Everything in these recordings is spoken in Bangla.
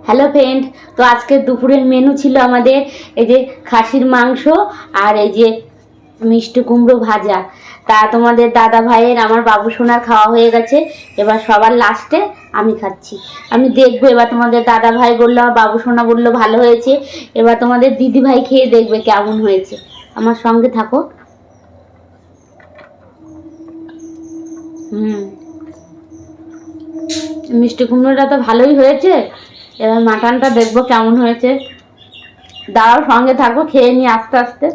হ্যালো ফ্রেন্ড, তো আজকে দুপুরের মেনু ছিল আমাদের এই যে খাসির মাংস আর এই যে মিষ্টি কুমড়ো ভাজা। তা তোমাদের দাদা ভাইয়ের আমার বাবু সোনার খাওয়া হয়ে গেছে, এবার সবার লাস্টে আমি খাচ্ছি। আমি দেখবো এবার তোমাদের দাদা ভাই বললো, আমার বাবু সোনা বললো ভালো হয়েছে, এবার তোমাদের দিদি ভাই খেয়ে দেখবে কেমন হয়েছে। আমার সঙ্গে থাকো। মিষ্টি কুমড়োটা তো ভালোই হয়েছে, এবার মাটনটা দেখবো কেমন হয়েছে। দাঁড়াও, সঙ্গে থাকো, খেয়ে নি আস্তে আস্তে।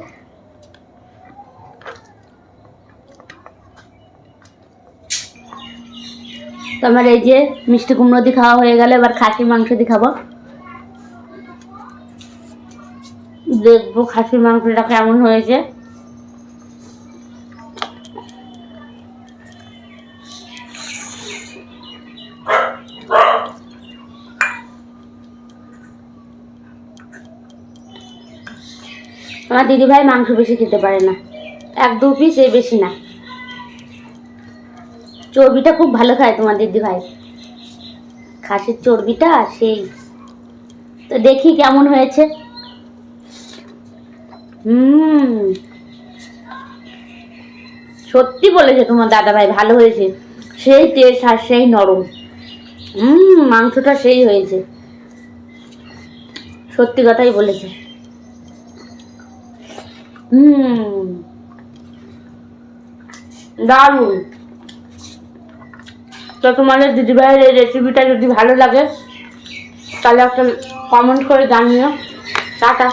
তোমার এই যে মিষ্টি কুমড়ো দিয়ে খাওয়া হয়ে গেলে এবার খাসির মাংস দিয়ে খাবো। দেখবো খাসির মাংসটা কেমন হয়েছে। আমার দিদিভাই মাংস বেশি খেতে পারে না, 1-2 পিস, এই বেশি না। চর্বিটা খুব ভালো খায় তোমার দিদিভাই, খাসির চর্বিটা সেই। তো দেখি কেমন হয়েছে। সত্যি বলেছে তোমার দাদাভাই, ভালো হয়েছে, সেই টেস্ট আর সেই নরম। মাংসটা সেই হয়েছে, সত্যি কথাই বলেছে। দারুণ। তো তোমাদের দিদিভাইয়ের এই রেসিপিটা যদি ভালো লাগে তাহলে একটা কমেন্ট করে জানিও। টাটা।